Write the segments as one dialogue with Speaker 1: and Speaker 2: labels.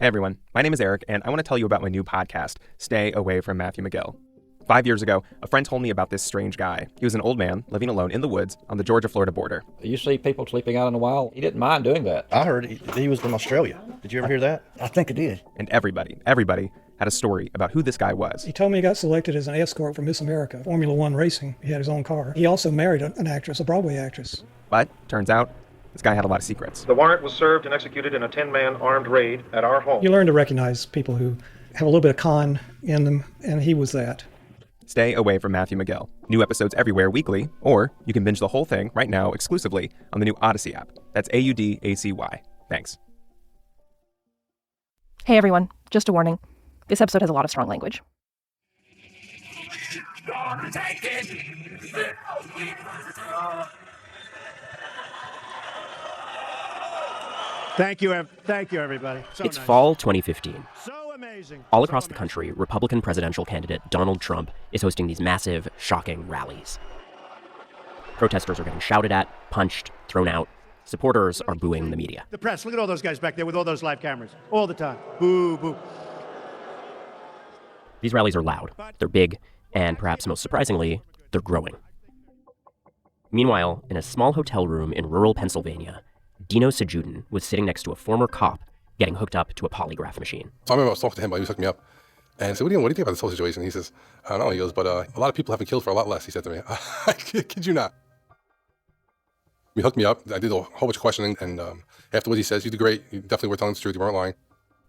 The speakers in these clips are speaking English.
Speaker 1: Hey everyone, my name is Eric, and I want to tell you about my new podcast, Stay Away from Matthew McGill. 5 years ago, a friend told me about this strange guy. He was an old man living alone in the woods on the Georgia-Florida border.
Speaker 2: You see people sleeping out in the wild, he didn't mind doing that.
Speaker 3: I heard he was from Australia. Did you ever hear that?
Speaker 4: I think I did.
Speaker 1: And everybody had a story about who this guy was.
Speaker 5: He told me he got selected as an escort for Miss America, Formula One racing. He had his own car. He also married an actress, a Broadway actress.
Speaker 1: But, turns out, this guy had a lot of secrets.
Speaker 6: The warrant was served and executed in a 10-man armed raid at our home.
Speaker 5: You learn to recognize people who have a little bit of con in them, and he was that.
Speaker 1: Stay Away from Matthew McGill. New episodes everywhere weekly, or you can binge the whole thing right now exclusively on the new Odyssey app. That's AUDACY. Thanks.
Speaker 7: Hey everyone, just a warning. This episode has a lot of strong language.
Speaker 8: Thank you, everybody.
Speaker 9: It's fall 2015.
Speaker 8: So amazing.
Speaker 9: All across the country, Republican presidential candidate Donald Trump is hosting these massive, shocking rallies. Protesters are getting shouted at, punched, thrown out. Supporters are booing the media.
Speaker 8: The press, look at all those guys back there with all those live cameras, all the time. Boo, boo.
Speaker 9: These rallies are loud, they're big, and perhaps most surprisingly, they're growing. Meanwhile, in a small hotel room in rural Pennsylvania, Dino Sajudin was sitting next to a former cop getting hooked up to a polygraph machine.
Speaker 10: So I remember I was talking to him, but he was hooking me up. And I said, what do you think about this whole situation? He says, I don't know. He goes, but a lot of people have been killed for a lot less, he said to me. I kid you not. He hooked me up. I did a whole bunch of questioning, and afterwards he says, you did great. You definitely were telling the truth. You weren't lying.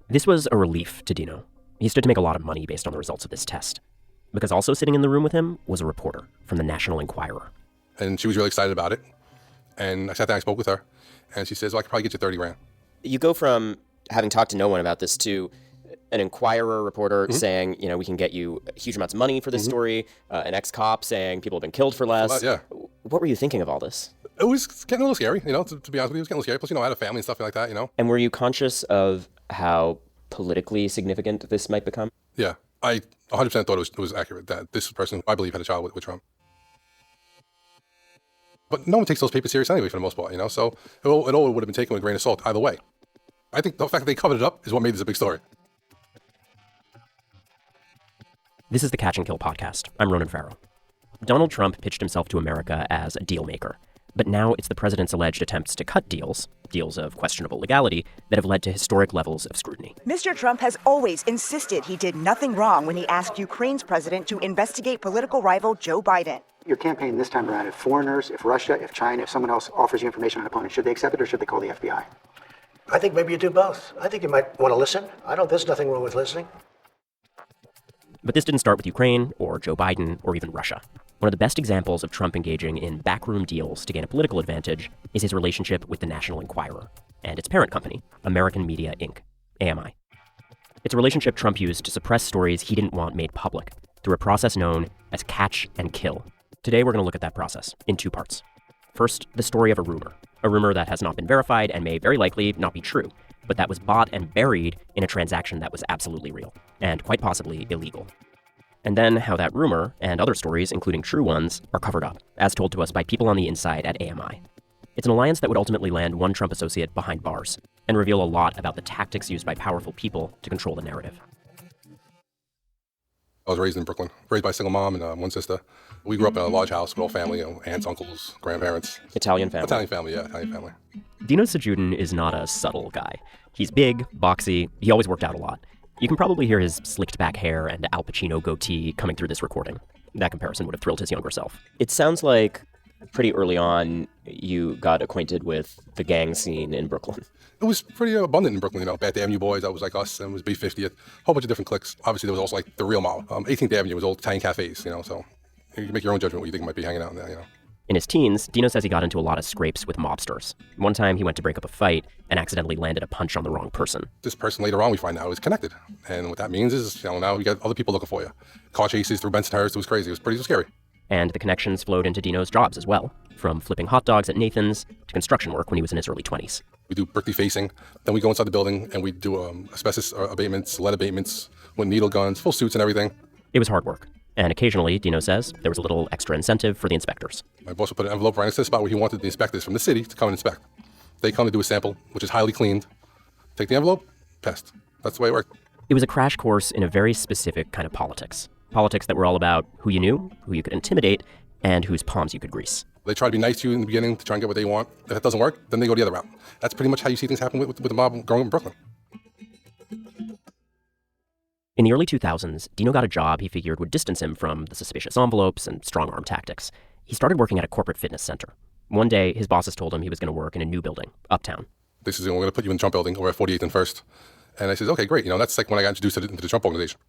Speaker 9: This was a relief to Dino. He stood to make a lot of money based on the results of this test. Because also sitting in the room with him was a reporter from the National Enquirer.
Speaker 10: And she was really excited about it. And I sat down and spoke with her. And she says, well, I could probably get you 30 grand.
Speaker 11: You go from having talked to no one about this to an Enquirer reporter saying, you know, we can get you huge amounts of money for this story, an ex-cop saying people have been killed for less.
Speaker 10: Yeah.
Speaker 11: What were you thinking of all this?
Speaker 10: It was getting a little scary, you know, to be honest with you. It was getting a little scary. Plus, you know, I had a family and stuff like that, you know.
Speaker 11: And were you conscious of how politically significant this might become?
Speaker 10: Yeah. I 100% thought it was accurate that this person, I believe, had a child with Trump. But no one takes those papers serious anyway, for the most part, you know, so it all would have been taken with a grain of salt either way. I think the fact that they covered it up is what made this a big story.
Speaker 9: This is the Catch and Kill podcast. I'm Ronan Farrow. Donald Trump pitched himself to America as a deal maker, but now it's the president's alleged attempts to cut deals of questionable legality, that have led to historic levels of scrutiny.
Speaker 12: Mr. Trump has always insisted he did nothing wrong when he asked Ukraine's president to investigate political rival Joe Biden.
Speaker 4: Your campaign this time around, if foreigners, if Russia, if China, if someone else offers you information on an opponent, should they accept it or should they call the FBI?
Speaker 13: I think maybe you do both. I think you might want to listen. There's nothing wrong with listening.
Speaker 9: But this didn't start with Ukraine or Joe Biden or even Russia. One of the best examples of Trump engaging in backroom deals to gain a political advantage is his relationship with the National Enquirer and its parent company, American Media Inc., AMI. It's a relationship Trump used to suppress stories he didn't want made public through a process known as catch and kill. Today we're going to look at that process in two parts. First, the story of a rumor that has not been verified and may very likely not be true, but that was bought and buried in a transaction that was absolutely real, and quite possibly illegal. And then how that rumor, and other stories, including true ones, are covered up, as told to us by people on the inside at AMI. It's an alliance that would ultimately land one Trump associate behind bars, and reveal a lot about the tactics used by powerful people to control the narrative.
Speaker 10: I was raised in Brooklyn, raised by a single mom and one sister. We grew up in a large house with all family, you know, aunts, uncles, grandparents.
Speaker 11: Italian family.
Speaker 10: Italian family, yeah, Italian family.
Speaker 9: Dino Sajudin is not a subtle guy. He's big, boxy, he always worked out a lot. You can probably hear his slicked back hair and Al Pacino goatee coming through this recording. That comparison would have thrilled his younger self.
Speaker 11: It sounds like pretty early on you got acquainted with the gang scene in Brooklyn.
Speaker 10: It was pretty abundant in Brooklyn, you know. Bath Avenue Boys, that was like us, and it was B50th, a whole bunch of different cliques. Obviously, there was also like the real mob. 18th Avenue was old Italian cafes, you know, so you can make your own judgment what you think might be hanging out in there, you know.
Speaker 9: In his teens, Dino says he got into a lot of scrapes with mobsters. One time he went to break up a fight and accidentally landed a punch on the wrong person.
Speaker 10: This person later on we find out is connected. And what that means is, you know, now you got other people looking for you. Car chases through Bensonhurst, it was crazy. It was pretty scary.
Speaker 9: And the connections flowed into Dino's jobs as well, from flipping hot dogs at Nathan's to construction work when he was in his early 20s.
Speaker 10: We do brick defacing, then we go inside the building and we do asbestos abatements, lead abatements with needle guns, full suits and everything.
Speaker 9: It was hard work. And occasionally, Dino says, there was a little extra incentive for the inspectors.
Speaker 10: My boss would put an envelope right next to the spot where he wanted the inspectors from the city to come and inspect. They come to do a sample, which is highly cleaned. Take the envelope, passed. That's the way it worked.
Speaker 9: It was a crash course in a very specific kind of politics. Politics that were all about who you knew, who you could intimidate, and whose palms you could grease.
Speaker 10: They try to be nice to you in the beginning to try and get what they want. If that doesn't work, then they go the other route. That's pretty much how you see things happen with the mob growing up in Brooklyn.
Speaker 9: In the early 2000s, Dino got a job he figured would distance him from the suspicious envelopes and strong-arm tactics. He started working at a corporate fitness center. One day, his bosses told him he was going to work in a new building, uptown.
Speaker 10: They said, we're going to put you in the Trump building over at 48th and 1st. And I said, okay, great. That's like when I got introduced into the Trump organization.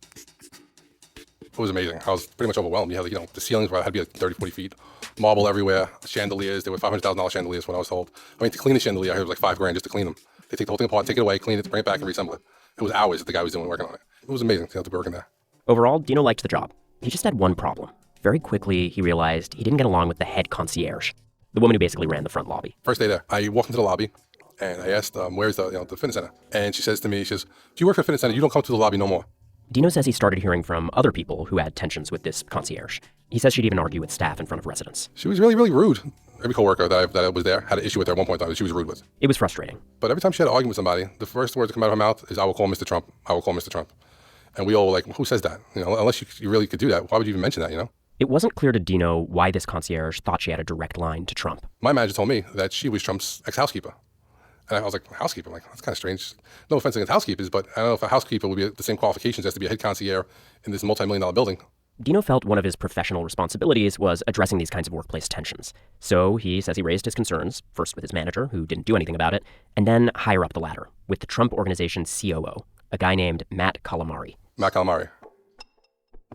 Speaker 10: It was amazing. I was pretty much overwhelmed. You had, the ceilings had to be like 30, 40 feet. Marble everywhere. Chandeliers. They were $500,000 chandeliers when I was told. I mean, to clean a chandelier, I heard it was like $5,000 just to clean them. They take the whole thing apart, take it away, clean it, bring it back, and reassemble it. It was hours that the guy was working on it. It was amazing to be working there.
Speaker 9: Overall, Dino liked the job. He just had one problem. Very quickly, he realized he didn't get along with the head concierge, the woman who basically ran the front lobby.
Speaker 10: First day there, I walked into the lobby, and I asked, where's the fitness center? And she says to me, she says, if you work for a fitness center, you don't come to the lobby no more.
Speaker 9: Dino says he started hearing from other people who had tensions with this concierge. He says she'd even argue with staff in front of residents.
Speaker 10: She was really, really rude. Every coworker that I was there had an issue with her at one point in time that she was rude with.
Speaker 9: It was frustrating.
Speaker 10: But every time she had an argument with somebody, the first words that come out of her mouth is, I will call Mr. Trump. I will call Mr. Trump. And we all were like, who says that? Unless you really could do that, why would you even mention that,
Speaker 9: It wasn't clear to Dino why this concierge thought she had a direct line to Trump.
Speaker 10: My manager told me that she was Trump's ex-housekeeper. And I was like, housekeeper? I'm like, that's kind of strange. No offense against housekeepers, but I don't know if a housekeeper would be the same qualifications as to be a head concierge in this multi-million-dollar building.
Speaker 9: Dino felt one of his professional responsibilities was addressing these kinds of workplace tensions. So he says he raised his concerns, first with his manager, who didn't do anything about it, and then higher up the ladder, with the Trump Organization's COO, a guy named Matt Calamari.
Speaker 10: Matt Calamari.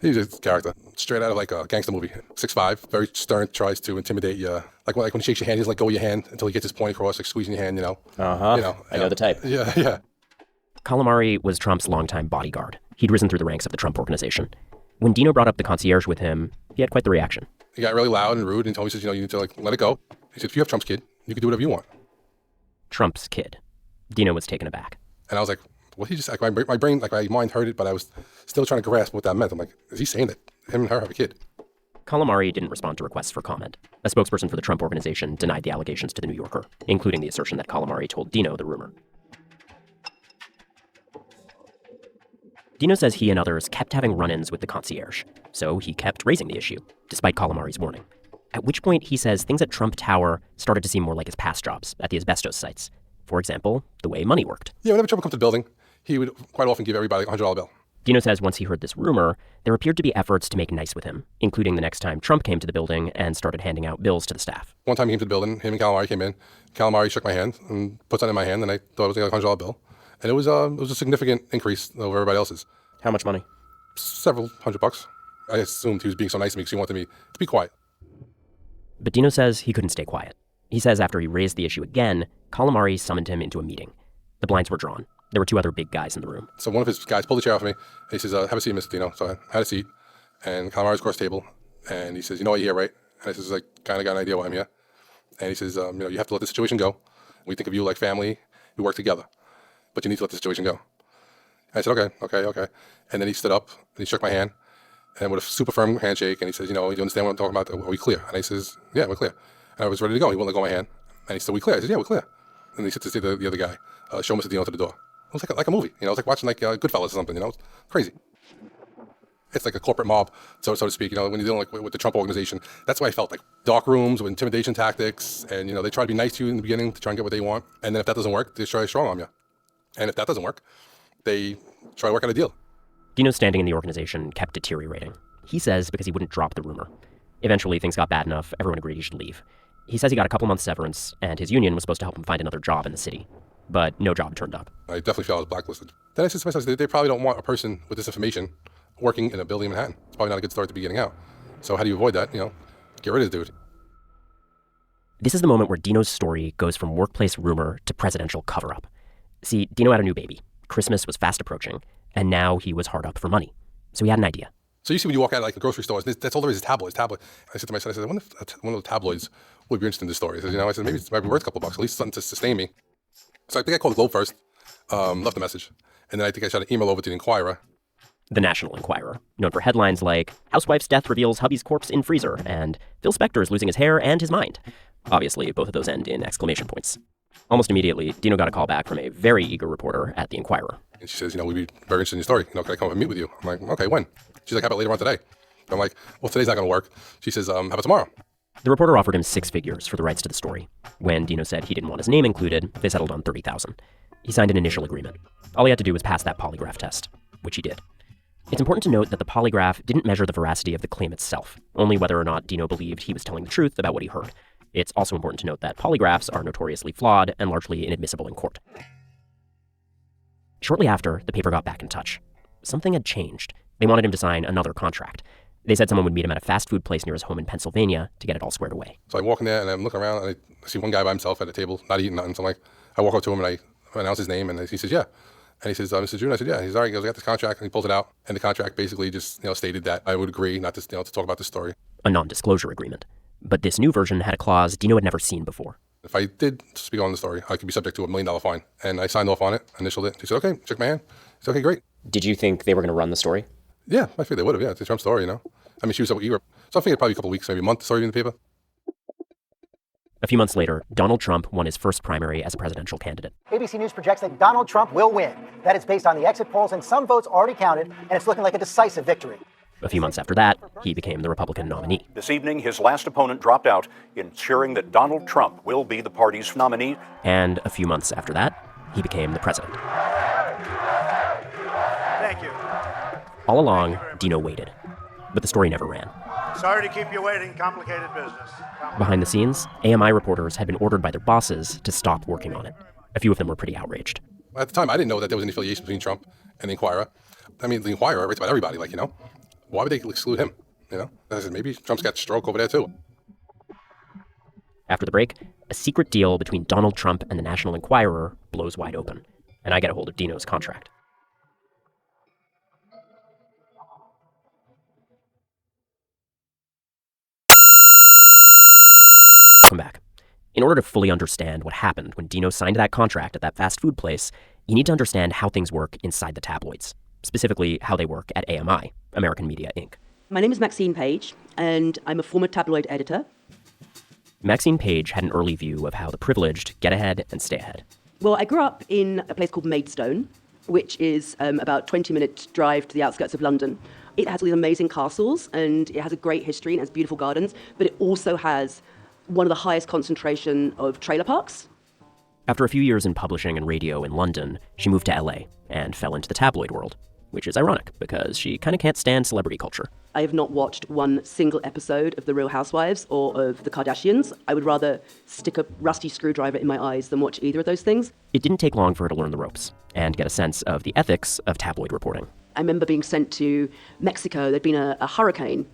Speaker 10: He's a character, straight out of like a gangster movie. 6'5", very stern, tries to intimidate you. Like when he shakes your hand, he doesn't let go of your hand until he gets his point across, like squeezing your hand,
Speaker 11: I know the type.
Speaker 10: Yeah.
Speaker 9: Calamari was Trump's longtime bodyguard. He'd risen through the ranks of the Trump Organization. When Dino brought up the concierge with him, he had quite the reaction.
Speaker 10: He got really loud and rude and told me, he says, you need to let it go. He said, if you have Trump's kid, you can do whatever you want.
Speaker 9: Trump's kid. Dino was taken aback.
Speaker 10: And I was like, what he just, like my brain, like my mind heard it, but I was still trying to grasp what that meant. I'm like, is he saying that him and her have a kid?
Speaker 9: Calamari didn't respond to requests for comment. A spokesperson for the Trump Organization denied the allegations to the New Yorker, including the assertion that Calamari told Dino the rumor. Dino says he and others kept having run-ins with the concierge, so he kept raising the issue, despite Calamari's warning. At which point, he says things at Trump Tower started to seem more like his past jobs at the asbestos sites. For example, the way money worked.
Speaker 10: Yeah, whenever Trump would come to the building, he would quite often give everybody a $100 bill.
Speaker 9: Dino says once he heard this rumor, there appeared to be efforts to make nice with him, including the next time Trump came to the building and started handing out bills to the staff.
Speaker 10: One time he came to the building, him and Calamari came in. Calamari shook my hand and put that in my hand, and I thought it was like a $100 bill. And it was a significant increase over everybody else's.
Speaker 11: How much money?
Speaker 10: Several $100. I assumed he was being so nice to me because he wanted me to be quiet.
Speaker 9: But Dino says he couldn't stay quiet. He says after he raised the issue again, Calamari summoned him into a meeting. The blinds were drawn. There were two other big guys in the room.
Speaker 10: So one of his guys pulled the chair off me, and he says, have a seat, Mr. Dino. So I had a seat, and Calamari's across the table, and he says, you know why you're here, right? And I says, like, kind of got an idea why I'm here. And he says, you have to let the situation go. We think of you like family. We work together. But you need to let the situation go. And I said, okay. And then he stood up, and he shook my hand, and with a super firm handshake, and he says, you understand what I'm talking about? Are we clear? And I says, yeah, we're clear. And I was ready to go. He wouldn't let go of my hand. And he said, we clear? I said, yeah, we're clear. And he said to the other guy, show Mr. Dino to the door. It was like a movie, it was like watching like Goodfellas or something, it's crazy. It's like a corporate mob, so to speak, when you're dealing like with the Trump Organization. That's why I felt like dark rooms with intimidation tactics, and they try to be nice to you in the beginning to try and get what they want, and then if that doesn't work, they try to strong arm you, and if that doesn't work, they try to work out a deal.
Speaker 9: Dino's standing in the organization kept deteriorating. He says because he wouldn't drop the rumor. Eventually, things got bad enough, everyone agreed he should leave. He says he got a couple months severance, and his union was supposed to help him find another job in the city. But no job turned up.
Speaker 10: I definitely felt I was blacklisted. Then I said to myself, they probably don't want a person with this information working in a building in Manhattan. It's probably not a good start to be getting out. So how do you avoid that? Get rid of this dude.
Speaker 9: This is the moment where Dino's story goes from workplace rumor to presidential cover-up. See, Dino had a new baby. Christmas was fast approaching, and now he was hard up for money. So he had an idea.
Speaker 10: So you see when you walk out of like the grocery stores, that's all there is tabloids. I said to myself, I wonder if one of the tabloids would be interested in this story. I said, maybe it might be worth a couple bucks, at least something to sustain me. So I think I called the Globe first, left a message, and then I think I shot an email over to the Enquirer.
Speaker 9: The National Enquirer, known for headlines like, Housewife's death reveals hubby's corpse in freezer, and Phil Spector is losing his hair and his mind. Obviously, both of those end in exclamation points. Almost immediately, Dino got a call back from a very eager reporter at the Enquirer.
Speaker 10: And she says, we'd be very interested in your story. Can I come up and meet with you? I'm like, okay, when? She's like, how about later on today? I'm like, well, today's not going to work. She says, how about tomorrow?
Speaker 9: The reporter offered him 6 figures for the rights to the story. When Dino said he didn't want his name included, they settled on $30,000. He signed an initial agreement. All he had to do was pass that polygraph test, which he did. It's important to note that the polygraph didn't measure the veracity of the claim itself, only whether or not Dino believed he was telling the truth about what he heard. It's also important to note that polygraphs are notoriously flawed and largely inadmissible in court. Shortly after, the paper got back in touch. Something had changed. They wanted him to sign another contract. They said someone would meet him at a fast food place near his home in Pennsylvania to get it all squared away.
Speaker 10: So I walk in there and I'm looking around and I see one guy by himself at a table, not eating nothing. So I'm like, I walk up to him and I announce his name and he says, yeah. And he says, Mr. June? I said, yeah. He's all right. He goes, I got this contract, and he pulls it out. And the contract basically just, stated that I would agree not to, to talk about the story.
Speaker 9: A non-disclosure agreement. But this new version had a clause Dino had never seen before.
Speaker 10: If I did speak on the story, I could be subject to $1 million fine. And I signed off on it, initialed it. He said, okay, shook my hand. He said, okay, great.
Speaker 11: Did you think they were going to run the story?
Speaker 10: Yeah, I figured they would have. Yeah, it's a Trump story, I mean, she was so eager. So I figured probably a couple of weeks, maybe a month, the story in the paper.
Speaker 9: A few months later, Donald Trump won his first primary as a presidential candidate.
Speaker 13: ABC News projects that Donald Trump will win. That is based on the exit polls and some votes already counted, and it's looking like a decisive victory.
Speaker 9: A few months after that, he became the Republican nominee.
Speaker 14: This evening, his last opponent dropped out, ensuring that Donald Trump will be the party's nominee.
Speaker 9: And a few months after that, he became the president.
Speaker 8: Thank you.
Speaker 9: All along, Dino waited. But the story never ran.
Speaker 8: Sorry to keep you waiting. Complicated business.
Speaker 9: Behind the scenes, AMI reporters had been ordered by their bosses to stop working on it. A few of them were pretty outraged.
Speaker 10: At the time, I didn't know that there was any affiliation between Trump and the Enquirer. I mean, the Enquirer writes about everybody, Why would they exclude him? I said, maybe Trump's got stroke over there, too.
Speaker 9: After the break, a secret deal between Donald Trump and the National Enquirer blows wide open. And I get a hold of Dino's contract. Welcome back. In order to fully understand what happened when Dino signed that contract at that fast food place, you need to understand how things work inside the tabloids, specifically how they work at AMI, American Media Inc.
Speaker 15: My name is Maxine Page, and I'm a former tabloid editor.
Speaker 9: Maxine Page had an early view of how the privileged get ahead and stay ahead.
Speaker 15: Well, I grew up in a place called Maidstone, which is about 20-minute drive to the outskirts of London. It has these amazing castles, and it has a great history, and it has beautiful gardens, but it also has one of the highest concentration of trailer parks.
Speaker 9: After a few years in publishing and radio in London, she moved to LA and fell into the tabloid world, which is ironic because she kind of can't stand celebrity culture.
Speaker 15: I have not watched one single episode of The Real Housewives or of The Kardashians. I would rather stick a rusty screwdriver in my eyes than watch either of those things.
Speaker 9: It didn't take long for her to learn the ropes and get a sense of the ethics of tabloid reporting.
Speaker 15: I remember being sent to Mexico. There'd been a hurricane,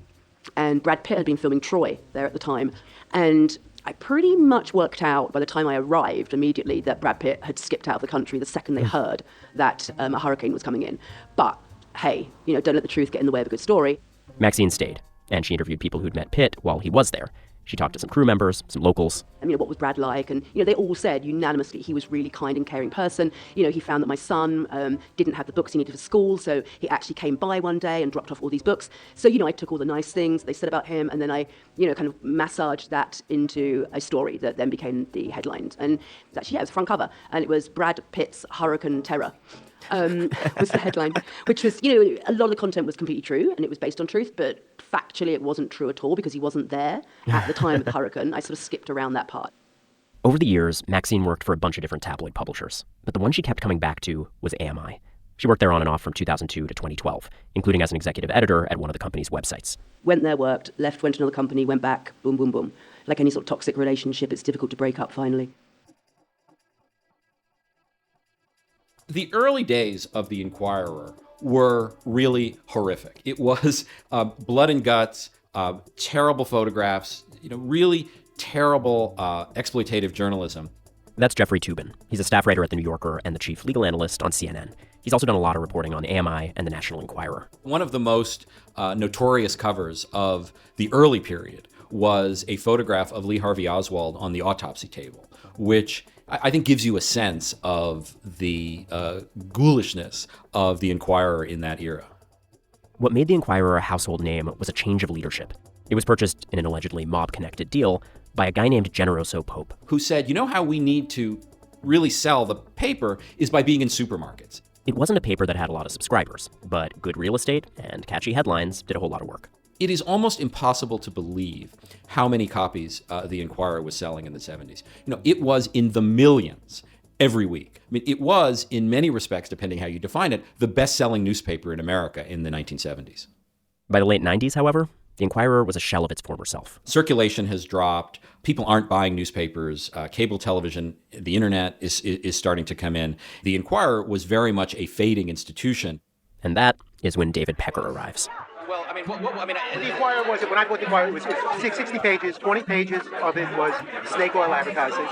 Speaker 15: and Brad Pitt had been filming Troy there at the time. And I pretty much worked out by the time I arrived immediately that Brad Pitt had skipped out of the country the second they heard that a hurricane was coming in. But hey, don't let the truth get in the way of a good story.
Speaker 9: Maxine stayed, and she interviewed people who'd met Pitt while he was there. She talked to some crew members, some locals.
Speaker 15: What was Brad like? And, they all said unanimously he was a really kind and caring person. He found that my son didn't have the books he needed for school, so he actually came by one day and dropped off all these books. So, I took all the nice things they said about him, and then I, kind of massaged that into a story that then became the headlines. And actually, it was front cover, and it was Brad Pitt's Hurricane Terror. Was the headline, which was, a lot of the content was completely true and it was based on truth, but factually it wasn't true at all because he wasn't there at the time of the hurricane. I sort of skipped around that part.
Speaker 9: Over the years, Maxine worked for a bunch of different tabloid publishers, but the one she kept coming back to was AMI. She worked there on and off from 2002 to 2012, including as an executive editor at one of the company's websites.
Speaker 15: Went there, worked, left, went to another company, went back, boom, boom, boom. Like any sort of toxic relationship, it's difficult to break up finally.
Speaker 2: The early days of the Enquirer were really horrific. It was blood and guts, terrible photographs, really terrible exploitative journalism.
Speaker 9: That's Jeffrey Toobin. He's a staff writer at The New Yorker and the chief legal analyst on CNN. He's also done a lot of reporting on AMI and the National Enquirer.
Speaker 2: One of the most notorious covers of the early period was a photograph of Lee Harvey Oswald on the autopsy table, which I think gives you a sense of the ghoulishness of the Enquirer in that era.
Speaker 9: What made the Enquirer a household name was a change of leadership. It was purchased in an allegedly mob-connected deal by a guy named Generoso Pope,
Speaker 2: who said, how we need to really sell the paper is by being in supermarkets.
Speaker 9: It wasn't a paper that had a lot of subscribers, but good real estate and catchy headlines did a whole lot of work.
Speaker 2: It is almost impossible to believe how many copies the Enquirer was selling in the 70s. It was in the millions every week. I mean, it was, in many respects, depending how you define it, the best-selling newspaper in America in the 1970s.
Speaker 9: By the late 90s, however, the Enquirer was a shell of its former self.
Speaker 2: Circulation has dropped. People aren't buying newspapers. Cable television, the internet is starting to come in. The Enquirer was very much a fading institution.
Speaker 9: And that is when David Pecker arrives.
Speaker 4: Well, I mean, the Enquirer was it when I bought the Enquirer? It was 60 pages. 20 pages of it was snake oil advertising,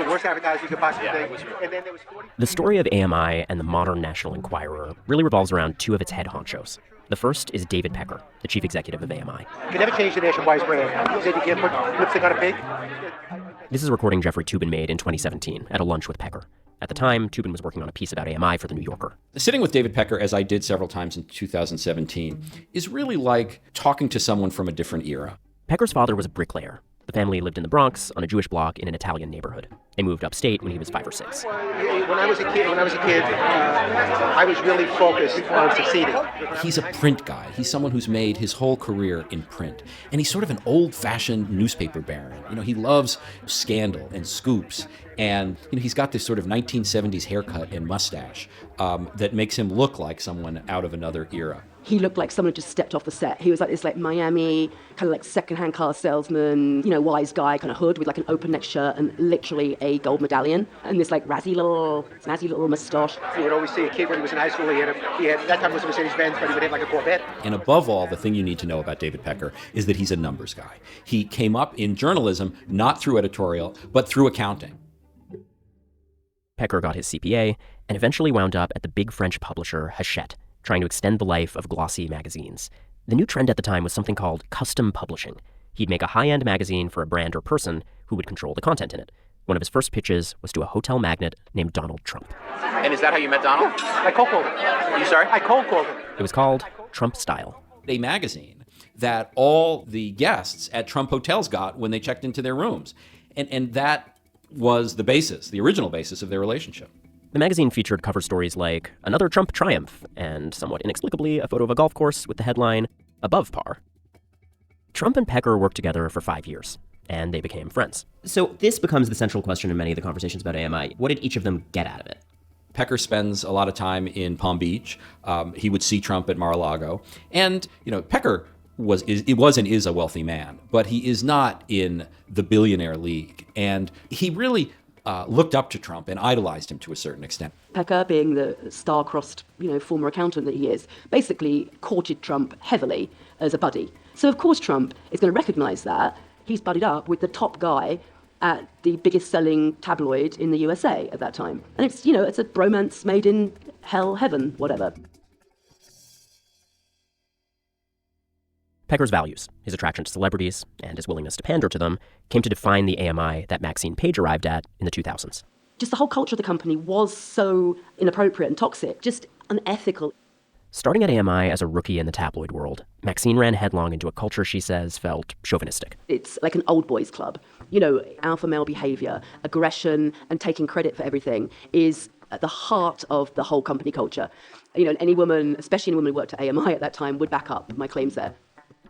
Speaker 4: the worst advertising you could possibly think. And then there was 40.
Speaker 9: The story of AMI and the modern National Enquirer really revolves around two of its head honchos. The first is David Pecker, the chief executive of AMI.
Speaker 4: You can never change the National Enquirer's brand. You said you can't put lipstick on a pig.
Speaker 9: This is a recording Jeffrey Toobin made in 2017 at a lunch with Pecker. At the time, Toobin was working on a piece about AMI for The New Yorker.
Speaker 2: Sitting with David Pecker, as I did several times in 2017, is really like talking to someone from a different era.
Speaker 9: Pecker's father was a bricklayer. The family lived in the Bronx on a Jewish block in an Italian neighborhood. They moved upstate when he was 5 or 6.
Speaker 4: When I was a kid, I was really focused on succeeding.
Speaker 2: He's a print guy. He's someone who's made his whole career in print. And he's sort of an old-fashioned newspaper baron. He loves scandal and scoops. And he's got this sort of 1970s haircut and mustache that makes him look like someone out of another era.
Speaker 15: He looked like someone who just stepped off the set. He was like this Miami, kind of like secondhand car salesman, wise guy, kind of hood with like an open neck shirt and literally a gold medallion and this like snazzy little mustache.
Speaker 4: You would always see a kid when he was in high school, he had that time was a Mercedes-Benz, but he would have like a Corvette.
Speaker 2: And above all, the thing you need to know about David Pecker is that he's a numbers guy. He came up in journalism not through editorial, but through accounting.
Speaker 9: Pecker got his CPA and eventually wound up at the big French publisher Hachette, trying to extend the life of glossy magazines. The new trend at the time was something called custom publishing. He'd make a high-end magazine for a brand or person who would control the content in it. One of his first pitches was to a hotel magnate named Donald Trump.
Speaker 16: And is that how you met Donald?
Speaker 4: I cold called him.
Speaker 16: You sorry?
Speaker 4: I cold called him.
Speaker 9: It was called Trump Style.
Speaker 2: A magazine that all the guests at Trump hotels got when they checked into their rooms. And that was the original basis of their relationship.
Speaker 9: The magazine featured cover stories like Another Trump Triumph, and somewhat inexplicably, a photo of a golf course with the headline, Above Par. Trump and Pecker worked together for 5 years, and they became friends. So this becomes the central question in many of the conversations about AMI. What did each of them get out of it?
Speaker 2: Pecker spends a lot of time in Palm Beach. He would see Trump at Mar-a-Lago. And, Pecker was and is a wealthy man, but he is not in the billionaire league. And he really looked up to Trump and idolized him to a certain extent.
Speaker 15: Pecker, being the star-crossed, former accountant that he is, basically courted Trump heavily as a buddy. So of course Trump is going to recognize that. He's buddied up with the top guy at the biggest selling tabloid in the USA at that time. And it's, it's a bromance made in hell, heaven, whatever.
Speaker 9: Pecker's values, his attraction to celebrities, and his willingness to pander to them came to define the AMI that Maxine Page arrived at in the 2000s.
Speaker 15: Just the whole culture of the company was so inappropriate and toxic, just unethical.
Speaker 9: Starting at AMI as a rookie in the tabloid world, Maxine ran headlong into a culture she says felt chauvinistic.
Speaker 15: It's like an old boys club. Alpha male behavior, aggression, and taking credit for everything is at the heart of the whole company culture. Any woman, especially any woman who worked at AMI at that time, would back up my claims there.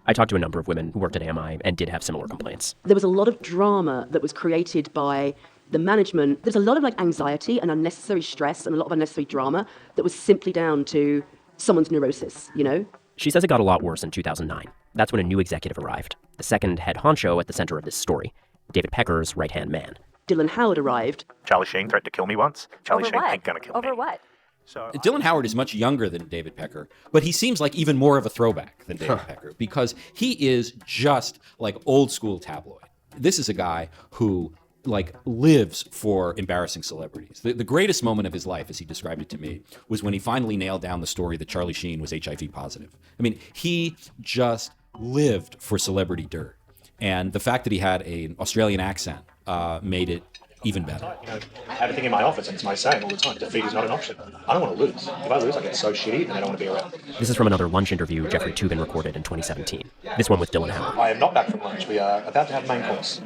Speaker 9: I talked to a number of women who worked at AMI and did have similar complaints.
Speaker 15: There was a lot of drama that was created by the management. There's a lot of anxiety and unnecessary stress and a lot of unnecessary drama that was simply down to someone's neurosis,
Speaker 9: She says it got a lot worse in 2009. That's when a new executive arrived, the second head honcho at the center of this story, David Pecker's right-hand man.
Speaker 15: Dylan Howard arrived.
Speaker 14: Charlie Sheen threatened to kill me once. Charlie Sheen ain't gonna kill me.
Speaker 7: Over what?
Speaker 2: Dylan Howard is much younger than David Pecker, but he seems like even more of a throwback than David Pecker because he is just like old school tabloid. This is a guy who lives for embarrassing celebrities. The greatest moment of his life, as he described it to me, was when he finally nailed down the story that Charlie Sheen was HIV positive. I mean, he just lived for celebrity dirt. And the fact that he had an Australian accent made it even better.
Speaker 14: I have a thing in my office, and it's my saying all the time, defeat is not an option. I don't want to lose. If I lose, I get so shitty, and I don't want to be around.
Speaker 9: This is from another lunch interview Jeffrey Toobin recorded in 2017. This one with Dylan Howard.
Speaker 14: I am not back from lunch. We are about to have main course.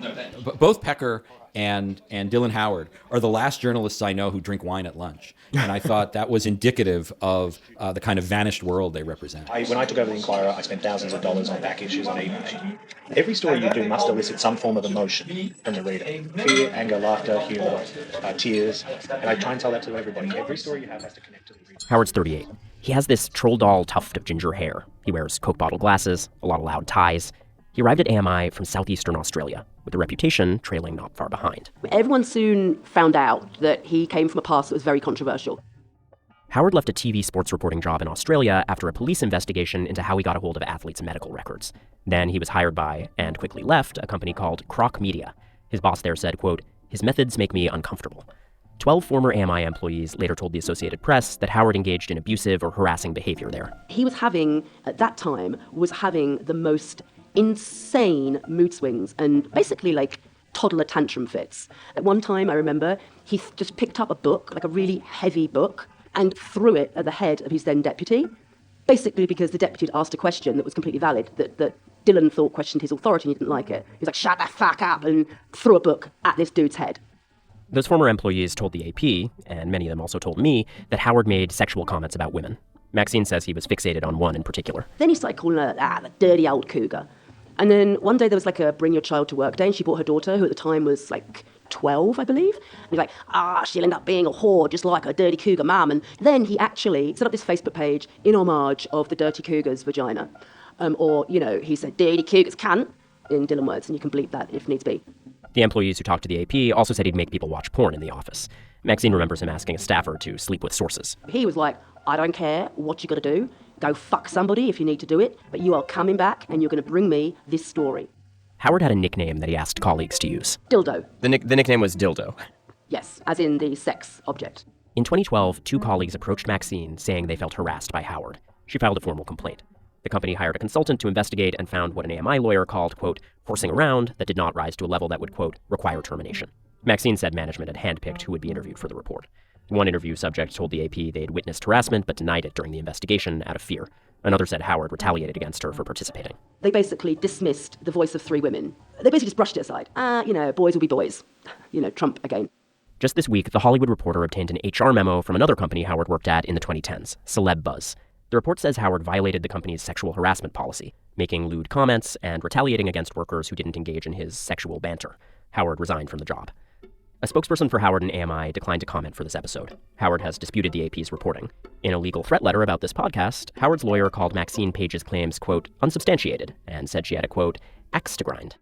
Speaker 2: Both Pecker and Dylan Howard are the last journalists I know who drink wine at lunch. And I thought that was indicative of the kind of vanished world they represent.
Speaker 14: When I took over the Enquirer, I spent thousands of dollars on back issues on eBay. Every story you do must elicit some form of emotion from the reader. Fear, anger, laughter, humor, tears. And I try and tell that to everybody. Every story you have has to connect to the reader.
Speaker 9: Howard's 38. He has this troll doll tuft of ginger hair. He wears Coke bottle glasses, a lot of loud ties. He arrived at AMI from southeastern Australia, with a reputation trailing not far behind.
Speaker 15: Everyone soon found out that he came from a past that was very controversial.
Speaker 9: Howard left a TV sports reporting job in Australia after a police investigation into how he got a hold of athletes' medical records. Then he was hired by, and quickly left, a company called Croc Media. His boss there said, quote, "His methods make me uncomfortable." 12 former AMI employees later told the Associated Press that Howard engaged in abusive or harassing behavior there.
Speaker 15: He was having, at that time, the most insane mood swings and basically like toddler tantrum fits. At one time, I remember, he just picked up a book, like a really heavy book, and threw it at the head of his then deputy, basically because the deputy had asked a question that was completely valid, that Dylan thought questioned his authority and he didn't like it. He was like, "Shut the fuck up," and threw a book at this dude's head.
Speaker 9: Those former employees told the AP, and many of them also told me, that Howard made sexual comments about women. Maxine says he was fixated on one in particular.
Speaker 15: Then he started calling her, the dirty old cougar. And then one day there was like a bring your child to work day, and she brought her daughter, who at the time was like 12, I believe. And he's like, she'll end up being a whore just like her dirty cougar mum. And then he actually set up this Facebook page in homage of the dirty cougar's vagina. He said, "Dirty cougar's cunt," in Dylan words, and you can bleep that if needs be.
Speaker 9: The employees who talked to the AP also said he'd make people watch porn in the office. Maxine remembers him asking a staffer to sleep with sources.
Speaker 15: He was like, "I don't care what you got to do. Go fuck somebody if you need to do it, but you are coming back and you're going to bring me this story."
Speaker 9: Howard had a nickname that he asked colleagues to use.
Speaker 15: Dildo.
Speaker 9: The nickname was Dildo.
Speaker 15: Yes, as in the sex object.
Speaker 9: In 2012, 2 colleagues approached Maxine saying they felt harassed by Howard. She filed a formal complaint. The company hired a consultant to investigate and found what an AMI lawyer called, quote, "horsing around" that did not rise to a level that would, quote, "require termination." Maxine said management had handpicked who would be interviewed for the report. One interview subject told the AP they had witnessed harassment but denied it during the investigation out of fear. Another said Howard retaliated against her for participating.
Speaker 15: They basically dismissed the voice of 3 women. They basically just brushed it aside. Boys will be boys. Trump again.
Speaker 9: Just this week, The Hollywood Reporter obtained an HR memo from another company Howard worked at in the 2010s, Celeb Buzz. The report says Howard violated the company's sexual harassment policy, making lewd comments and retaliating against workers who didn't engage in his sexual banter. Howard resigned from the job. A spokesperson for Howard and AMI declined to comment for this episode. Howard has disputed the AP's reporting. In a legal threat letter about this podcast, Howard's lawyer called Maxine Page's claims, quote, unsubstantiated, and said she had a, quote, axe to grind.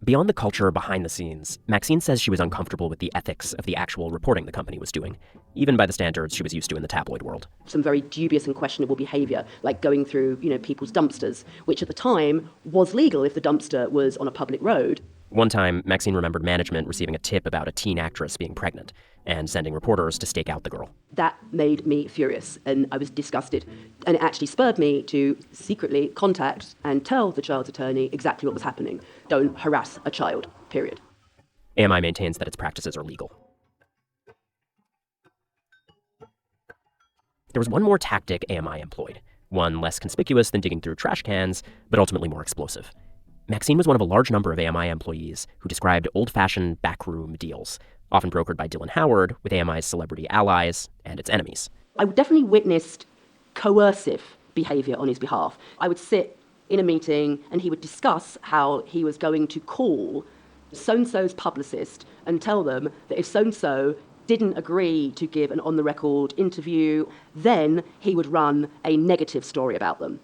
Speaker 9: Beyond the culture behind the scenes, Maxine says she was uncomfortable with the ethics of the actual reporting the company was doing, even by the standards she was used to in the tabloid world.
Speaker 15: Some very dubious and questionable behavior, like going through, people's dumpsters, which at the time was legal if the dumpster was on a public road.
Speaker 9: One time, Maxine remembered management receiving a tip about a teen actress being pregnant and sending reporters to stake out the girl.
Speaker 15: That made me furious, and I was disgusted. And it actually spurred me to secretly contact and tell the child's attorney exactly what was happening. Don't harass a child, period.
Speaker 9: AMI maintains that its practices are legal. There was one more tactic AMI employed, one less conspicuous than digging through trash cans, but ultimately more explosive. Maxine was one of a large number of AMI employees who described old-fashioned backroom deals, often brokered by Dylan Howard with AMI's celebrity allies and its enemies.
Speaker 15: I definitely witnessed coercive behavior on his behalf. I would sit in a meeting and he would discuss how he was going to call so-and-so's publicist and tell them that if so-and-so didn't agree to give an on-the-record interview, then he would run a negative story about them.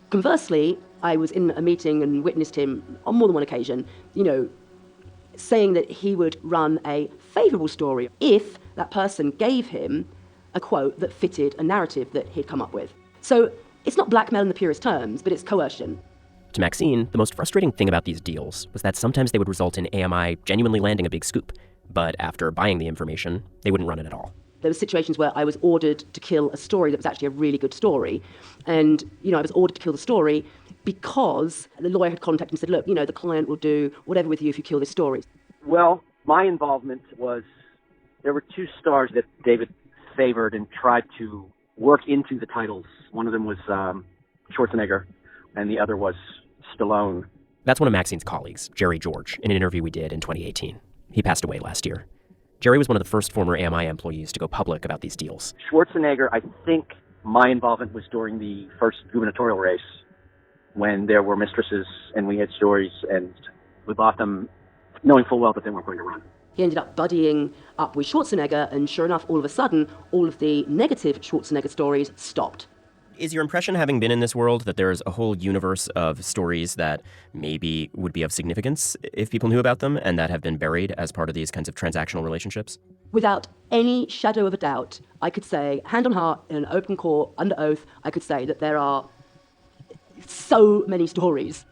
Speaker 15: Conversely, I was in a meeting and witnessed him on more than one occasion, saying that he would run a favourable story if that person gave him a quote that fitted a narrative that he'd come up with. So it's not blackmail in the purest terms, but it's coercion.
Speaker 9: To Maxine, the most frustrating thing about these deals was that sometimes they would result in AMI genuinely landing a big scoop, but after buying the information, they wouldn't run it at all.
Speaker 15: There were situations where I was ordered to kill a story that was actually a really good story. And, I was ordered to kill the story because the lawyer had contacted me and said, look, the client will do whatever with you if you kill this story.
Speaker 16: Well, my involvement was, there were 2 stars that David favored and tried to work into the titles. One of them was Schwarzenegger, and the other was Stallone.
Speaker 9: That's one of Maxine's colleagues, Jerry George, in an interview we did in 2018. He passed away last year. Jerry was one of the first former AMI employees to go public about these deals.
Speaker 16: Schwarzenegger, I think my involvement was during the first gubernatorial race when there were mistresses and we had stories and we bought them knowing full well that they weren't going to run.
Speaker 15: He ended up buddying up with Schwarzenegger, and sure enough, all of a sudden, all of the negative Schwarzenegger stories stopped.
Speaker 9: Is your impression, having been in this world, that there's a whole universe of stories that maybe would be of significance if people knew about them and that have been buried as part of these kinds of transactional relationships?
Speaker 15: Without any shadow of a doubt, I could say, hand on heart, in an open court, under oath, I could say that there are so many stories.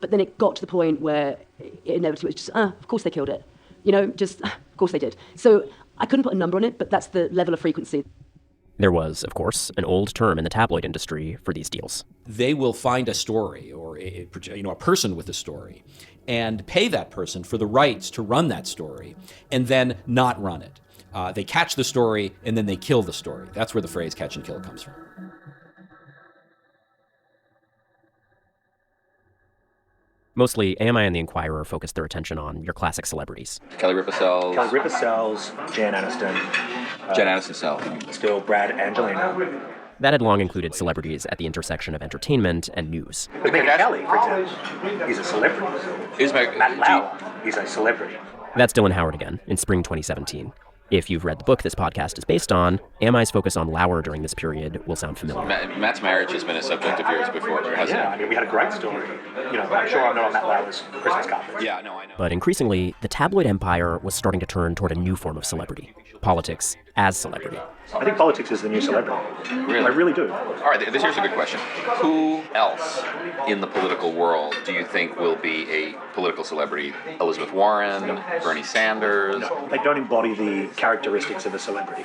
Speaker 15: But then it got to the point where it inevitably was just, of course they killed it. Of course they did. So I couldn't put a number on it, but that's the level of frequency.
Speaker 9: There was, of course, an old term in the tabloid industry for these deals.
Speaker 2: They will find a story or a person with a story and pay that person for the rights to run that story and then not run it. They catch the story and then they kill the story. That's where the phrase catch and kill comes from.
Speaker 9: Mostly, AMI and the Enquirer focused their attention on your classic celebrities.
Speaker 14: Kelly Ripa sells, Jan Aniston. Jan Aniston sells. Still Brad Angelina.
Speaker 9: That had long included celebrities at the intersection of entertainment and news.
Speaker 14: But Megyn Kelly, for example, he's a celebrity. Matt Lauer, he's a celebrity.
Speaker 9: That's Dylan Howard again, in spring 2017. If you've read the book this podcast is based on, AMI's focus on Lauer during this period will sound familiar.
Speaker 14: Matt's marriage has been a subject of yours before, hasn't it? We had a great story. I'm sure I'm not on Matt Lauer's Christmas carpet. Yeah, no, I know.
Speaker 9: But increasingly, the tabloid empire was starting to turn toward a new form of celebrity. Politics as celebrity.
Speaker 14: I think politics is the new celebrity. Really? I really do. All right, here's a good question. Who else in the political world do you think will be a political celebrity? Elizabeth Warren, Bernie Sanders? No, they don't embody the characteristics of a celebrity.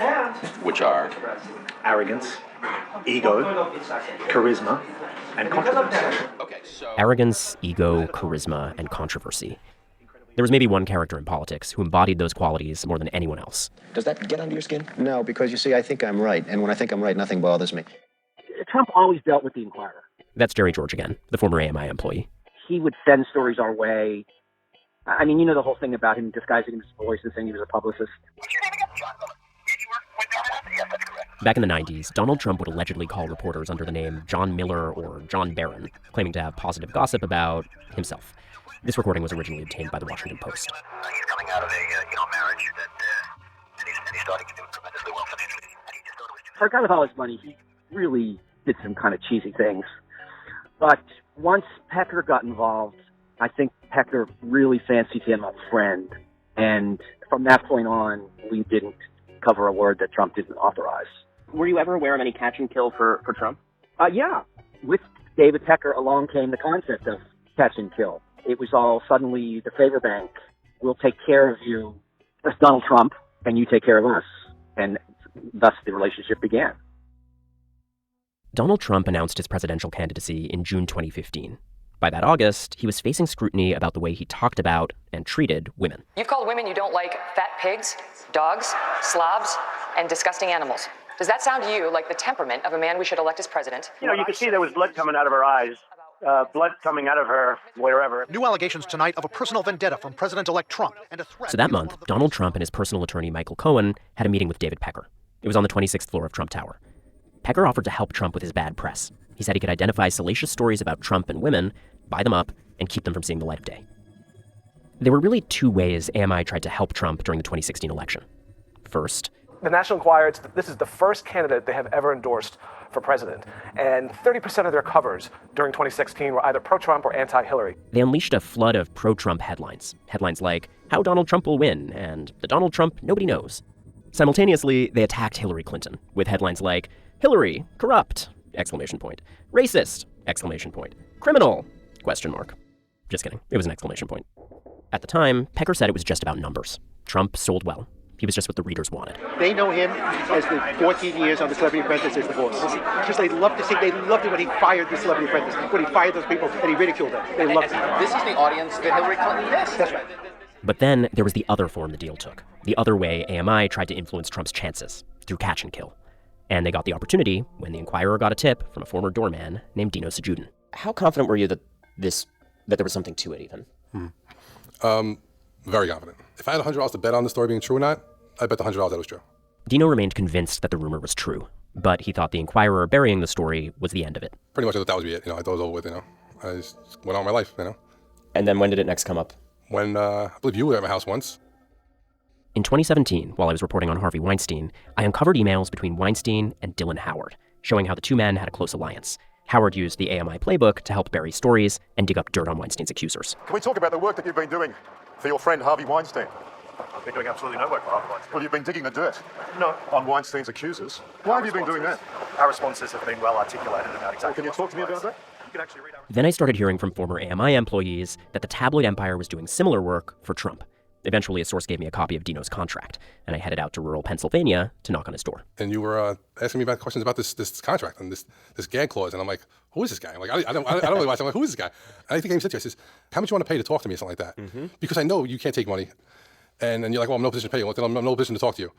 Speaker 14: Which are? Arrogance, ego, charisma, and controversy.
Speaker 9: Arrogance, ego, charisma, and controversy. There was maybe one character in politics who embodied those qualities more than anyone else.
Speaker 17: Does that get under your skin? No, because you see, I think I'm right. And when I think I'm right, nothing bothers me.
Speaker 16: Trump always dealt with the Enquirer.
Speaker 9: That's Jerry George again, the former AMI employee.
Speaker 16: He would send stories our way. I mean, the whole thing about him disguising his voice and saying he was a publicist.
Speaker 9: Back in the 90s, Donald Trump would allegedly call reporters under the name John Miller or John Barron, claiming to have positive gossip about himself. This recording was originally obtained by the Washington Post.
Speaker 18: He's coming out of a marriage and he's starting to do tremendously well financially. And he just thought it was
Speaker 16: For a guy with all his money, he really did some kind of cheesy things. But once Pecker got involved, I think Pecker really fancied him a friend. And from that point on, we didn't cover a word that Trump didn't authorize.
Speaker 11: Were you ever aware of any catch and kill for Trump?
Speaker 16: Yeah. With David Pecker along came the concept of catch and kill. It was all suddenly the favor bank. We'll take care of you as Donald Trump, and you take care of us. And thus the relationship began.
Speaker 9: Donald Trump announced his presidential candidacy in June 2015. By that August, he was facing scrutiny about the way he talked about and treated women.
Speaker 19: You've called women you don't like fat pigs, dogs, slobs, and disgusting animals. Does that sound to you like the temperament of a man we should elect as president?
Speaker 8: You could see there was blood coming out of her eyes. Blood coming out of her wherever.
Speaker 20: New allegations tonight of a personal vendetta from President-elect Trump and a threat.
Speaker 9: So that month, Donald Trump and his personal attorney Michael Cohen had a meeting with David Pecker. It was on the 26th floor of Trump Tower. Pecker offered to help Trump with his bad press. He said he could identify salacious stories about Trump and women, buy them up, and keep them from seeing the light of day. There were really two ways AMI tried to help Trump during the 2016 election. First,
Speaker 21: the National Enquirer, this is the first candidate they have ever endorsed for president. And 30% of their covers during 2016 were either pro-Trump or anti-Hillary.
Speaker 9: They unleashed a flood of pro-Trump headlines. Headlines like, How Donald Trump Will Win, and The Donald Trump Nobody Knows. Simultaneously, they attacked Hillary Clinton with headlines like, Hillary, corrupt, ! Racist, ! Criminal, ? Just kidding, it was an exclamation point. At the time, Pecker said it was just about numbers. Trump sold well. He was just what the readers wanted.
Speaker 4: They know him as the 14 years on the Celebrity Apprentice as the boss. Just they loved to see. They loved it when he fired the Celebrity Apprentice. When he fired those people and he ridiculed them. They loved it.
Speaker 14: This is the audience that Hillary Clinton missed.
Speaker 4: That's right.
Speaker 9: But then there was the other form the deal took. The other way AMI tried to influence Trump's chances, through catch and kill. And they got the opportunity when the Enquirer got a tip from a former doorman named Dino Sajudin.
Speaker 11: How confident were you that this That there was something to it even?
Speaker 10: Very confident. If I had $100 to bet on the story being true or not, I bet the $100 that it was true.
Speaker 9: Dino remained convinced that the rumor was true, but he thought the Enquirer burying the story was the end of it.
Speaker 10: Pretty much I thought that would be it. I thought it was over with, I just went on with my life,
Speaker 11: And then when did it next come up?
Speaker 10: When, I believe you were at my house once.
Speaker 9: In 2017, while I was reporting on Harvey Weinstein, I uncovered emails between Weinstein and Dylan Howard, showing how the two men had a close alliance. Howard used the AMI playbook to help bury stories and dig up dirt on Weinstein's accusers.
Speaker 3: Can we talk about the work that you've been doing for your friend Harvey Weinstein?
Speaker 6: I've been doing absolutely no work for Harvey Weinstein.
Speaker 3: Well, you've been digging the dirt.
Speaker 6: No.
Speaker 3: On Weinstein's accusers. Why have you been doing that?
Speaker 6: Our responses have been well articulated about exactly.
Speaker 3: Well, can you talk to me about that?
Speaker 6: You can actually read our...
Speaker 9: Then I started hearing from former AMI employees that the tabloid empire was doing similar work for Trump. Eventually, a source gave me a copy of Dino's contract, and I headed out to rural Pennsylvania to knock on his door.
Speaker 10: And you were asking me about questions about this contract and this gag clause, and I'm like, who is this guy? I'm like, I don't really watch. I'm like, who is this guy? And I think he said to you, I says, how much you want to pay to talk to me, or something like that? Mm-hmm. Because I know you can't take money. And you're like, well, I'm in no position to pay you. Well, then I'm in no position to talk to you.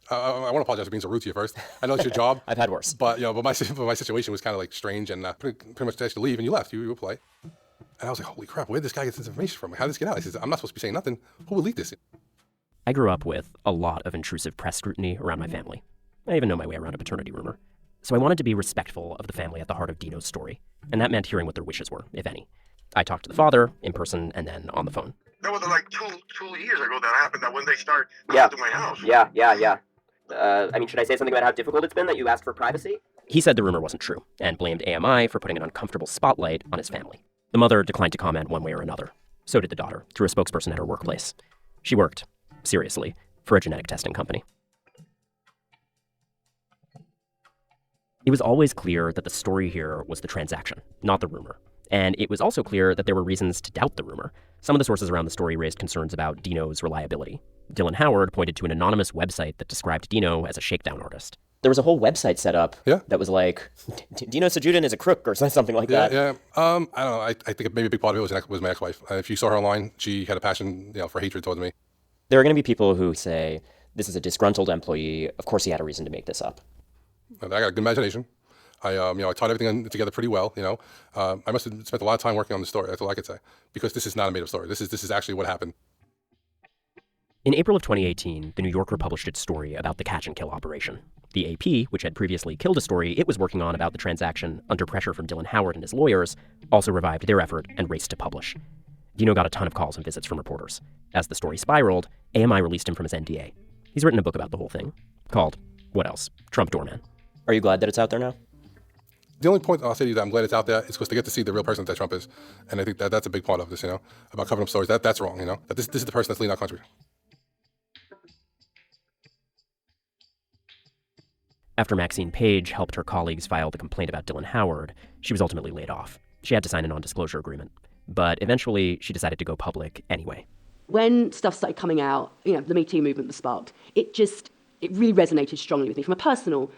Speaker 10: I want to apologize for being so rude to you first. I know it's your job.
Speaker 11: I've had worse.
Speaker 10: But but my situation was kind of like strange, and pretty much asked you to leave, and you left. You were polite. And I was like, holy crap, where did this guy get this information from? How did this get out? He says, I'm not supposed to be saying nothing. Who would leak this?
Speaker 9: I grew up with a lot of intrusive press scrutiny around my family. I even know my way around a paternity rumor. So I wanted to be respectful of the family at the heart of Dino's story, and that meant hearing what their wishes were, if any. I talked to the father in person and then on the phone.
Speaker 22: That was like two years ago that happened, that when they started
Speaker 11: Yeah.
Speaker 22: to my house.
Speaker 11: Yeah. Should I say something about how difficult it's been that you asked for privacy?
Speaker 9: He said the rumor wasn't true and blamed AMI for putting an uncomfortable spotlight on his family. The mother declined to comment one way or another. So did the daughter, through a spokesperson at her workplace. She worked, seriously, for a genetic testing company. It was always clear that the story here was the transaction, not the rumor. And it was also clear that there were reasons to doubt the rumor. Some of the sources around the story raised concerns about Dino's reliability. Dylan Howard pointed to an anonymous website that described Dino as a shakedown artist.
Speaker 11: There was a whole website set up that was like, Dino Sajudin is a crook or something like that.
Speaker 10: Yeah. I don't know. I think maybe a big part of it was my ex-wife. If you saw her online, she had a passion for hatred towards me.
Speaker 11: There are going to be people who say, this is a disgruntled employee. Of course he had a reason to make this up.
Speaker 10: I got a good imagination. I tied everything together pretty well, I must have spent a lot of time working on the story. That's all I could say. Because this is not a made-up story. This is actually what happened.
Speaker 9: In April of 2018, The New Yorker published its story about the catch-and-kill operation. The AP, which had previously killed a story it was working on about the transaction under pressure from Dylan Howard and his lawyers, also revived their effort and raced to publish. Dino got a ton of calls and visits from reporters. As the story spiraled, AMI released him from his NDA. He's written a book about the whole thing, called, what else? Trump Doorman.
Speaker 11: Are you glad that it's out there now?
Speaker 10: The only point I'll say to you that I'm glad it's out there is because they get to see the real person that Trump is. And I think that's a big part of this, about covering up stories. That's wrong, that this is the person that's leading our country.
Speaker 9: After Maxine Page helped her colleagues file the complaint about Dylan Howard, she was ultimately laid off. She had to sign a non-disclosure agreement. But eventually, she decided to go public anyway.
Speaker 15: When stuff started coming out, the Me Too movement was sparked, it really resonated strongly with me from a personal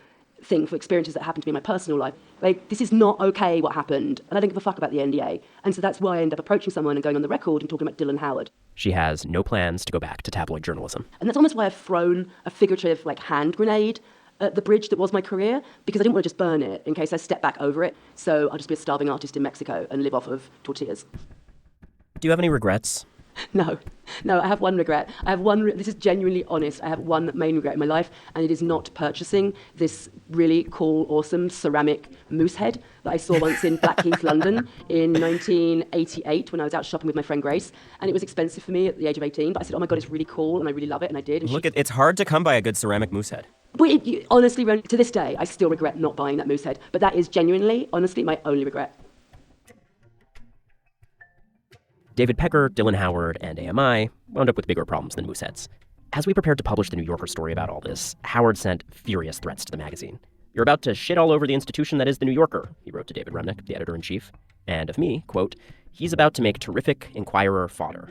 Speaker 15: thing, for experiences that happened to me in my personal life. Like, this is not okay what happened, and I don't give a fuck about the NDA. And so that's why I ended up approaching someone and going on the record and talking about Dylan Howard.
Speaker 9: She has no plans to go back to tabloid journalism.
Speaker 15: And that's almost why I've thrown a figurative, hand grenade at the bridge that was my career, because I didn't want to just burn it in case I step back over it. So I'll just be a starving artist in Mexico and live off of tortillas.
Speaker 9: Do you have any regrets?
Speaker 15: No, I have one regret. This is genuinely honest. I have one main regret in my life, and it is not purchasing this really cool, awesome ceramic moose head that I saw once in Blackheath, London in 1988 when I was out shopping with my friend Grace. And it was expensive for me at the age of 18, but I said, oh my God, it's really cool, and I really love it, and I did. And
Speaker 23: it's hard to come by a good ceramic moose head.
Speaker 15: But honestly, to this day, I still regret not buying that moose head. But that is genuinely, honestly, my only regret.
Speaker 9: David Pecker, Dylan Howard, and AMI wound up with bigger problems than moose heads. As we prepared to publish the New Yorker story about all this, Howard sent furious threats to the magazine. You're about to shit all over the institution that is the New Yorker, he wrote to David Remnick, the editor-in-chief. And of me, quote, he's about to make terrific Enquirer fodder.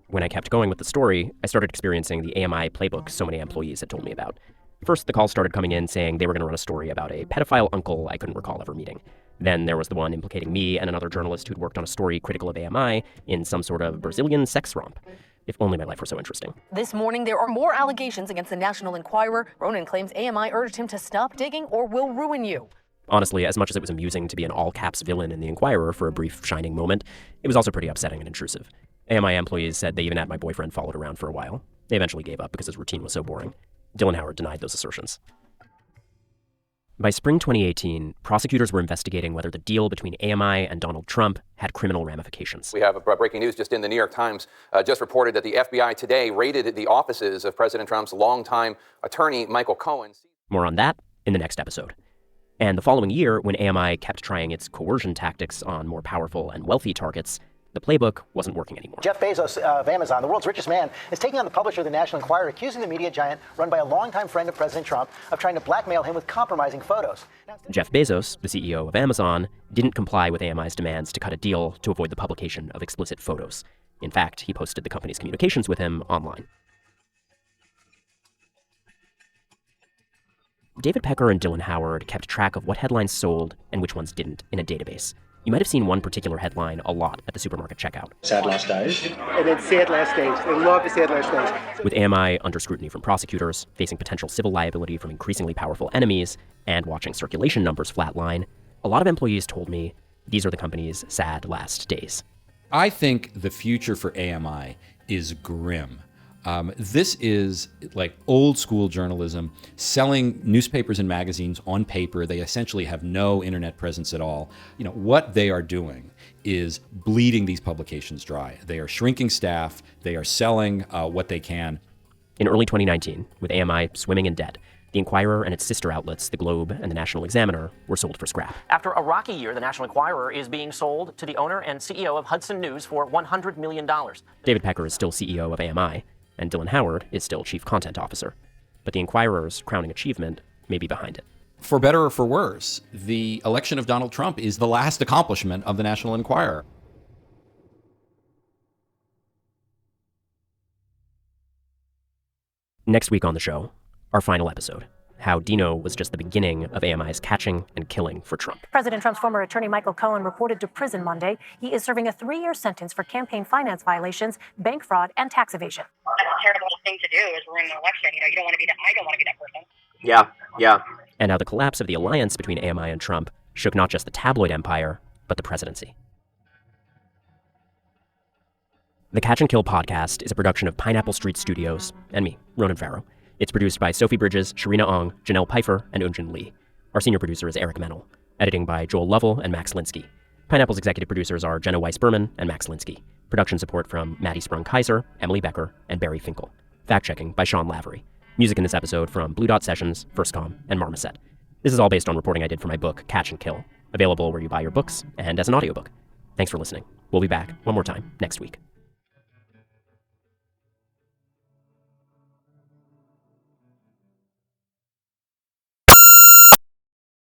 Speaker 9: When I kept going with the story, I started experiencing the AMI playbook so many employees had told me about. First, the calls started coming in saying they were going to run a story about a pedophile uncle I couldn't recall ever meeting. Then there was the one implicating me and another journalist who'd worked on a story critical of AMI in some sort of Brazilian sex romp. If only my life were so interesting.
Speaker 24: This morning, there are more allegations against the National Enquirer. Ronan claims AMI urged him to stop digging or will ruin you.
Speaker 9: Honestly, as much as it was amusing to be an all-caps villain in the Enquirer for a brief shining moment, it was also pretty upsetting and intrusive. AMI employees said they even had my boyfriend followed around for a while. They eventually gave up because his routine was so boring. Dylan Howard denied those assertions. By spring 2018, prosecutors were investigating whether the deal between AMI and Donald Trump had criminal ramifications.
Speaker 1: We have breaking news just in. The New York Times just reported that the FBI today raided the offices of President Trump's longtime attorney, Michael Cohen.
Speaker 9: More on that in the next episode. And the following year, when AMI kept trying its coercion tactics on more powerful and wealthy targets, the playbook wasn't working anymore.
Speaker 13: Jeff Bezos of Amazon, the world's richest man, is taking on the publisher of the National Enquirer, accusing the media giant, run by a longtime friend of President Trump, of trying to blackmail him with compromising photos.
Speaker 9: Jeff Bezos, the CEO of Amazon, didn't comply with AMI's demands to cut a deal to avoid the publication of explicit photos. In fact, he posted the company's communications with him online. David Pecker and Dylan Howard kept track of what headlines sold and which ones didn't in a database. You might have seen one particular headline a lot at the supermarket checkout.
Speaker 14: Sad last days.
Speaker 4: And then sad last days. They love the sad last days.
Speaker 9: With AMI under scrutiny from prosecutors, facing potential civil liability from increasingly powerful enemies, and watching circulation numbers flatline, a lot of employees told me these are the company's sad last days.
Speaker 2: I think the future for AMI is grim. This is like old school journalism, selling newspapers and magazines on paper. They essentially have no internet presence at all. What they are doing is bleeding these publications dry. They are shrinking staff. They are selling what they can.
Speaker 9: In early 2019, with AMI swimming in debt, the Enquirer and its sister outlets, the Globe and the National Examiner, were sold for scrap.
Speaker 5: After a rocky year, the National Enquirer is being sold to the owner and CEO of Hudson News for $100 million.
Speaker 9: David Pecker is still CEO of AMI, and Dylan Howard is still Chief Content Officer. But the Enquirer's crowning achievement may be behind it.
Speaker 2: For better or for worse, the election of Donald Trump is the last accomplishment of the National Enquirer.
Speaker 9: Next week on the show, our final episode, how Dino was just the beginning of AMI's catching and killing for Trump.
Speaker 12: President Trump's former attorney Michael Cohen reported to prison Monday. He is serving a 3-year sentence for campaign finance violations, bank fraud, and tax evasion.
Speaker 24: That's a terrible thing to do is ruin an election. You don't want to be that. I don't want to be that person.
Speaker 11: Yeah.
Speaker 9: And how the collapse of the alliance between AMI and Trump shook not just the tabloid empire, but the presidency. The Catch and Kill podcast is a production of Pineapple Street Studios and me, Ronan Farrow. It's produced by Sophie Bridges, Sharina Ong, Janelle Pfeiffer, and Unjin Lee. Our senior producer is Eric Mennel. Editing by Joel Lovell and Max Linsky. Pineapple's executive producers are Jenna Weiss-Berman and Max Linsky. Production support from Maddie Sprung-Kaiser, Emily Becker, and Barry Finkel. Fact-checking by Sean Lavery. Music in this episode from Blue Dot Sessions, FirstCom, and Marmoset. This is all based on reporting I did for my book, Catch and Kill, available where you buy your books and as an audiobook. Thanks for listening. We'll be back one more time next week.